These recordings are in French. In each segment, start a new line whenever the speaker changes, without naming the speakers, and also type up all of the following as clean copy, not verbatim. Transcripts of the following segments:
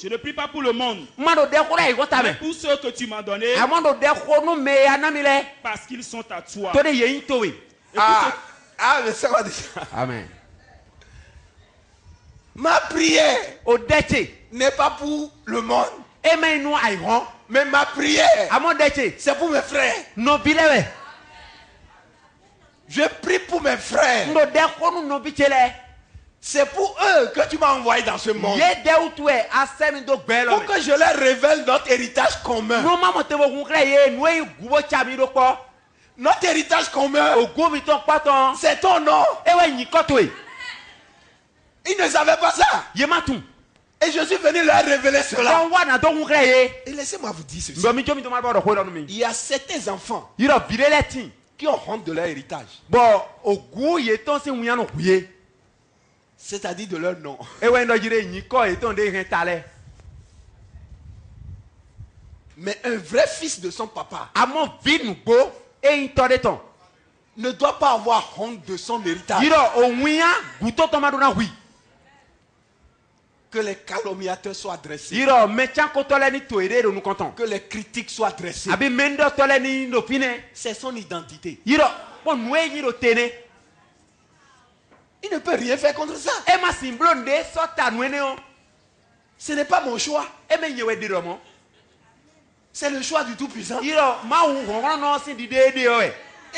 Je ne prie pas pour le monde, mais pour ceux que tu m'as donnés, parce qu'ils sont à toi.
Mais ça va déjà.
Amen.
Ma prière n'est pas pour le monde, mais ma prière, c'est pour mes frères. Je prie pour mes frères. C'est pour eux que tu m'as envoyé dans ce monde. Pour que je leur révèle notre héritage commun. Notre héritage commun, c'est ton nom. Ils ne savaient pas ça. Et je suis venu leur révéler cela. Et laissez-moi vous dire ceci. Il y a certains enfants qui ont honte de leur héritage. C'est-à-dire de leur nom. Mais un vrai fils de son papa ne doit pas avoir honte de son héritage. Que les calomniateurs soient dressés. Que les critiques soient dressées. C'est son identité. Il ne peut rien faire contre ça. Ce n'est pas mon choix. C'est le choix du Tout-Puissant. Et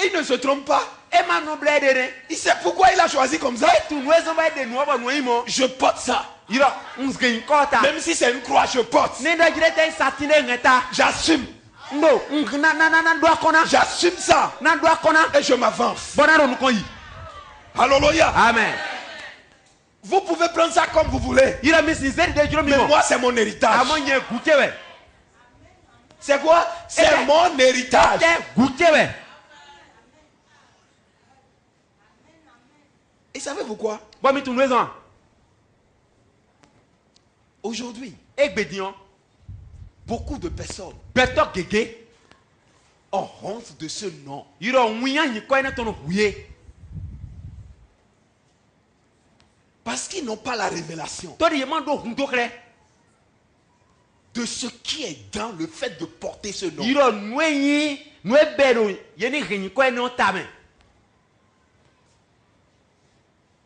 il ne se trompe pas. Il sait pourquoi il a choisi comme ça. Je porte ça. Même si c'est une croix, je porte. J'assume. J'assume ça. Et je m'avance. Alléluia.
Amen.
Vous pouvez prendre ça comme vous voulez. Mais moi, c'est mon héritage. C'est quoi? C'est mon héritage. Et savez-vous quoi? Aujourd'hui, beaucoup de personnes ont honte de ce nom. Parce qu'ils n'ont pas la révélation de ce qui est dans le fait de porter ce nom.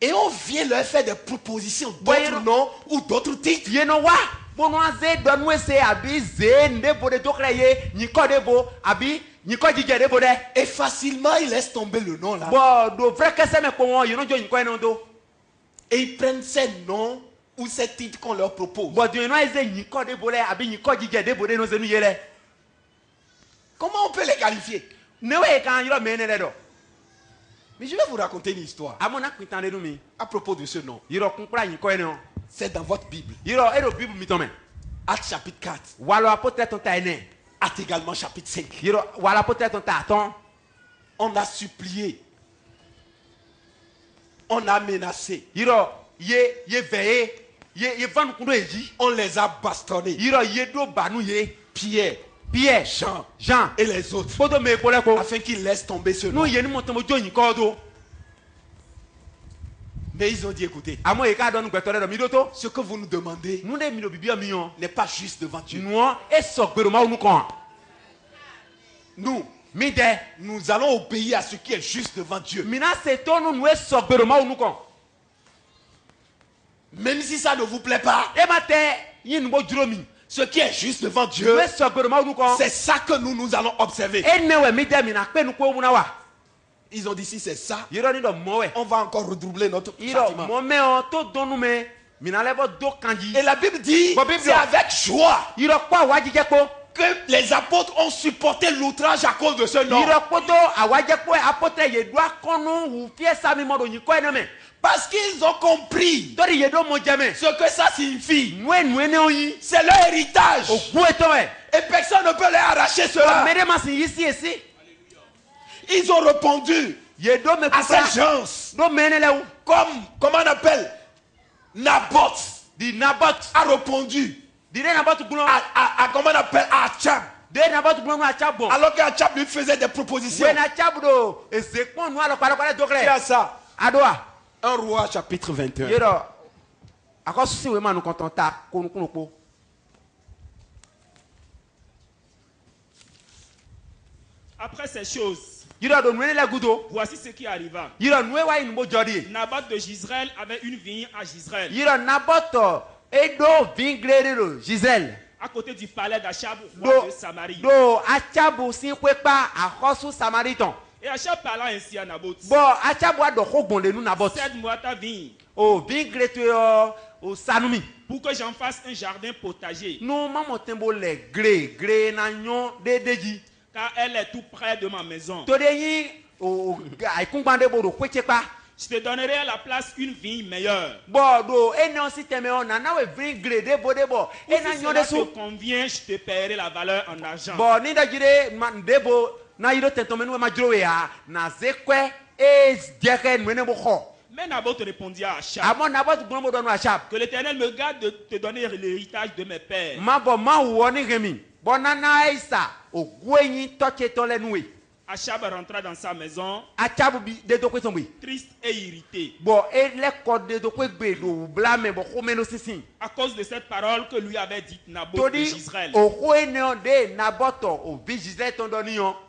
Et on vient leur faire des propositions d'autres noms ou d'autres titres. Et facilement ils laissent tomber le nom là. Et ils prennent ces noms ou ces titres qu'on leur propose. Comment on peut les qualifier? Mais je vais vous raconter une histoire à propos de ce nom. C'est dans votre Bible. Actes chapitre 4. Actes également chapitre 5. On a supplié. On a menacé. On les a bastonnés. Pierre, Jean et les autres, afin qu'ils laissent tomber ce nom. Mais ils ont dit, écoutez, ce que vous nous demandez n'est pas juste devant Dieu. Nous allons obéir à ce qui est juste devant Dieu. Même si ça ne vous plaît pas, ce qui est juste devant Dieu, c'est ça que nous allons observer. Ils ont dit, si c'est ça, on va encore redoubler notre châtiment. Et la Bible dit, c'est avec joie que les apôtres ont supporté l'outrage à cause de ce nom. Parce qu'ils ont compris ce que ça signifie. C'est leur héritage. Et personne ne peut leur arracher cela. Ils ont répondu à cette chance. Comme, comment on appelle, Naboth a répondu à comment on appelle, à Achab. Alors qu'Achab lui faisait des propositions. Il y a ça. 1 Roi chapitre 21.
Après ces choses,
voici
ce qui arriva.
Naboth
de Jezreel avait une vigne à Jezreel. À côté du palais d'Achab, roi de Samarie. Et Achab parla ainsi à Naboth. 7 mois ta vigne. Pour que j'en fasse un jardin potager. Car elle est tout près de ma maison. Je te donnerai à la place une vigne meilleure. Si cela te convient, je te paierai la valeur en argent. Mais Naboth répondit à Achab que l'Éternel me garde de te donner l'héritage de mes pères. Achab rentra dans sa maison, triste et irrité, à cause de cette parole que lui avait dite Naboth de Jezreel.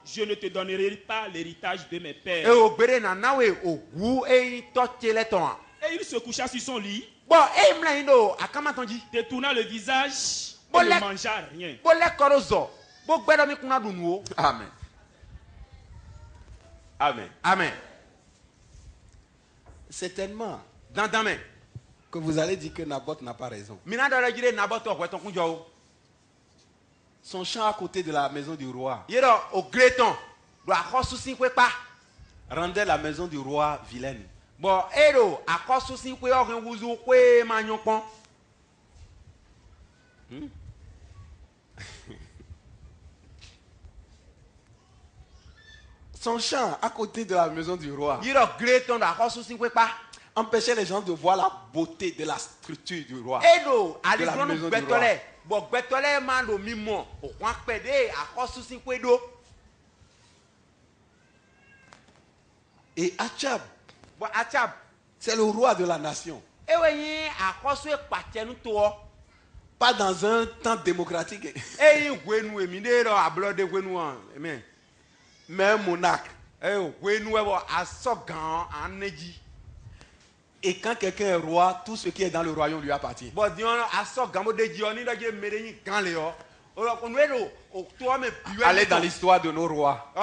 Je ne te donnerai pas l'héritage de mes pères. Et il se coucha sur son lit, détourna le visage et ne mangea rien.
Amen. Amen. Amen. Certainement que vous allez dire que Naboth n'a pas raison. Son champ à côté de la maison du roi rendait la maison du roi vilaine. Son champ à côté de la maison du roi empêchait les gens de voir la beauté de la structure du roi. De la maison du roi. Et Achab, c'est le roi de la nation. Pas dans un temps démocratique. Mais un monarque. Et quand quelqu'un est roi, tout ce qui est dans le royaume lui appartient. Allez dans l'histoire de nos rois.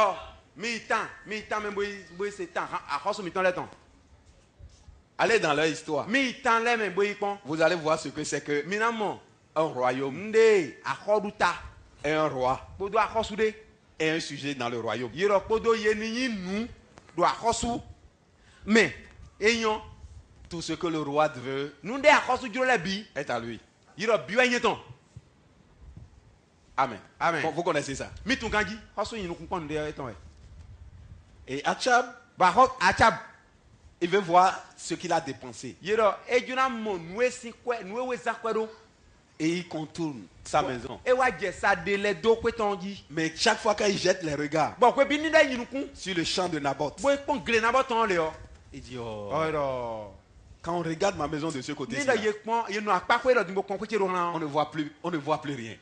Allez dans leur histoire. Vous allez voir ce que c'est que un royaume et un roi et un sujet dans le royaume. Mais tout ce que le roi veut est à lui. Amen. Amen. Bon, vous connaissez ça. Et Achab, il veut voir ce qu'il a dépensé. Et il contourne sa maison. Mais chaque fois qu'il jette les regards sur le champ de Naboth, il dit, quand on regarde ma maison de ce côté-ci, on ne voit plus rien.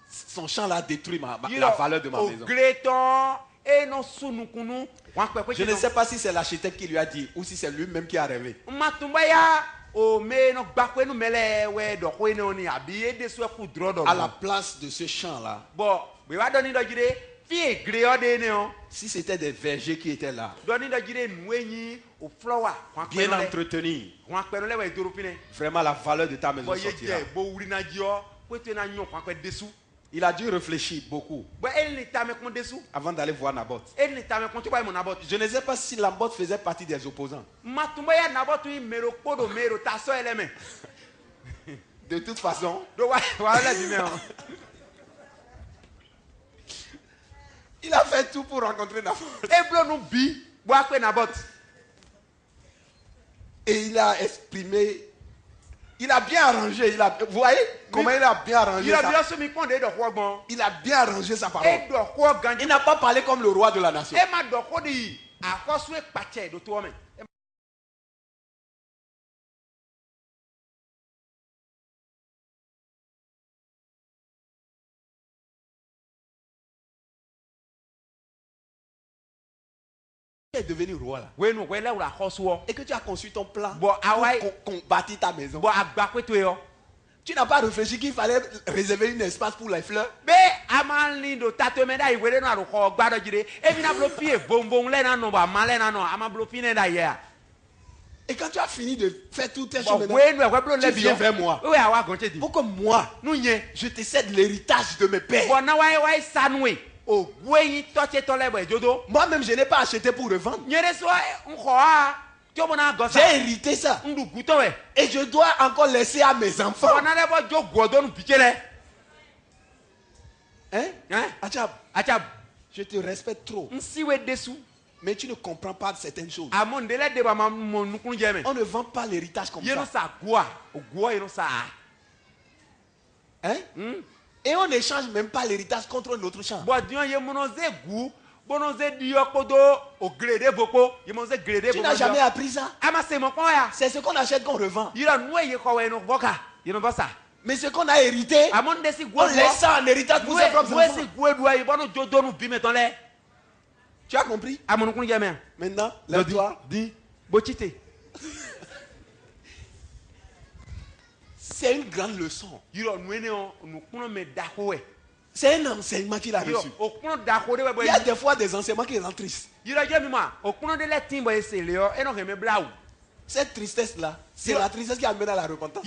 Son champ là détruit la valeur de ma maison. Je ne sais pas si c'est l'architecte qui lui a dit ou si c'est lui-même qui a rêvé. À la place de ce champ là, si c'était des vergers qui étaient là, bien entretenus, vraiment la valeur de ta maison sortira. Il a dû réfléchir beaucoup avant d'aller voir Naboth. Je ne sais pas si Naboth faisait partie des opposants. De toute façon, il a fait tout pour rencontrer Naboth. Et il a exprimé. Il a bien arrangé. Vous voyez comment il a bien arrangé ça? Il a bien arrangé sa parole. Il n'a pas parlé comme le roi de la nation. Tu es devenu roi là. Et que tu as conçu ton plan
pour
bâtir ta maison. Tu n'as pas réfléchi qu'il fallait réserver un espace pour les fleurs. Et quand tu as fini de faire toutes tes choses, tu viens vers moi. Pour que moi, je te cède l'héritage de mes pères. Moi-même, je n'ai pas acheté pour revendre. J'ai hérité ça. Et je dois encore laisser à mes enfants. Hein? Achab, je te respecte trop. Mais tu ne comprends pas certaines choses. On ne vend pas l'héritage comme ça. Hein? Et on n'échange même pas l'héritage contre notre champ. Tu n'as jamais appris ça? C'est ce qu'on achète qu'on revend. Mais ce qu'on a hérité, on laisse ça en héritage pour ses propres enfants. Tu as compris? Maintenant, lève-toi. C'est une grande leçon. C'est un enseignement qu'il a reçu. Il y a des fois des enseignements qui rendent tristes. Cette tristesse-là, c'est la tristesse qui amène à la repentance.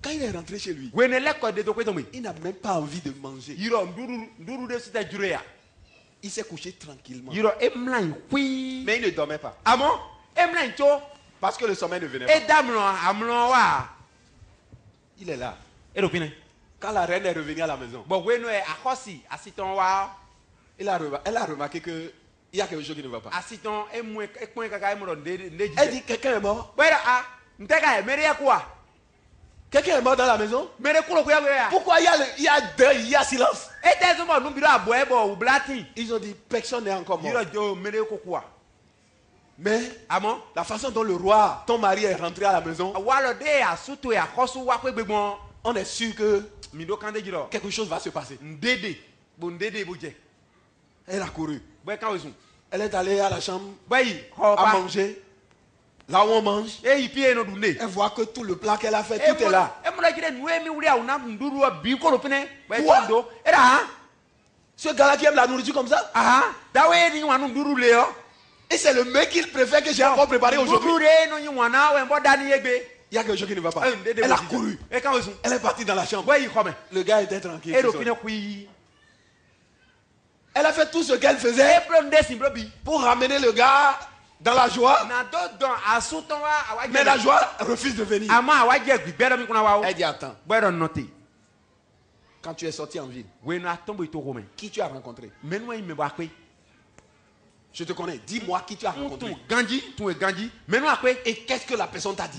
Quand il est rentré chez lui, il n'a même pas envie de manger. Il s'est couché tranquillement. Mais il ne dormait pas. Parce que le sommeil ne venait pas. Il est là. Quand la reine est revenue à la maison, elle a remarqué qu'il y a quelque chose qui ne va pas. Elle dit, quelqu'un est mort. Quelqu'un est mort dans la maison. Pourquoi il y a deuil, il y a silence? Ils ont dit, personne n'est encore mort. Mais la façon dont le roi, ton mari, est rentré à la maison, on est sûr que quelque chose va se passer. Elle a couru. Elle est allée à la chambre à manger. Là où on mange, elle voit que tout le plat qu'elle a fait, tout est là. Ce gars-là qui aime la nourriture comme ça, et c'est le mec qu'il préfère que j'ai encore préparé aujourd'hui. Il y a quelque chose qui ne va pas. Elle a couru. Elle est partie dans la chambre. Le gars était tranquille. Elle a fait tout ce qu'elle faisait pour ramener le gars dans la joie. Mais la joie refuse de venir. Elle dit, attends. Quand tu es sorti en ville, qui tu as rencontré? Je te connais. Dis-moi qui tu as rencontré. Et qu'est-ce que la personne t'a dit?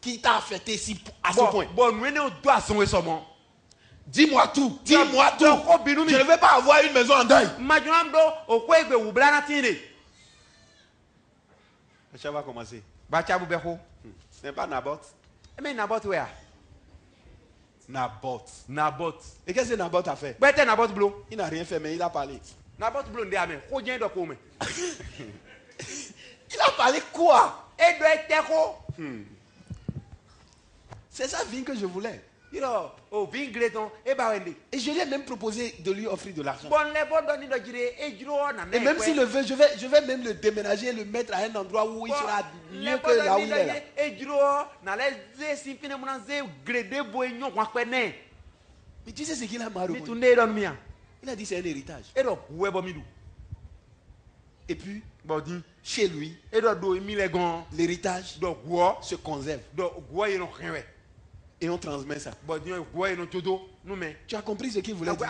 Qui t'a affecté à ce point? Dis-moi tout. Dis-moi tout. Je ne vais pas avoir une maison en deuil. Ça va commencer. Ce n'est pas Naboth. Naboth. Et qu'est-ce que Naboth a fait? Il n'a rien fait, mais il a parlé. Il a parlé quoi? C'est sa vie que je voulais. Et je lui ai même proposé de lui offrir de l'argent. Et même s'il le veut, je vais même le déménager et le mettre à un endroit où il sera mieux que là où il est là. Mais tu sais ce qu'il a répondu? Il a dit c'est un héritage. Et puis, chez lui, l'héritage se conserve. Et on transmet ça. Tu as compris ce qu'il voulait dire?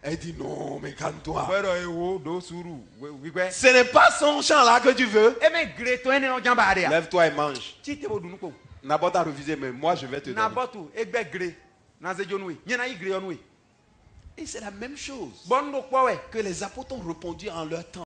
Elle dit non, mais calme-toi. Ce n'est pas son champ là que tu veux. Lève-toi et mange. Naboth a refusé, mais moi je vais te donner. Et c'est la même chose que les apôtres ont répondu en leur temps.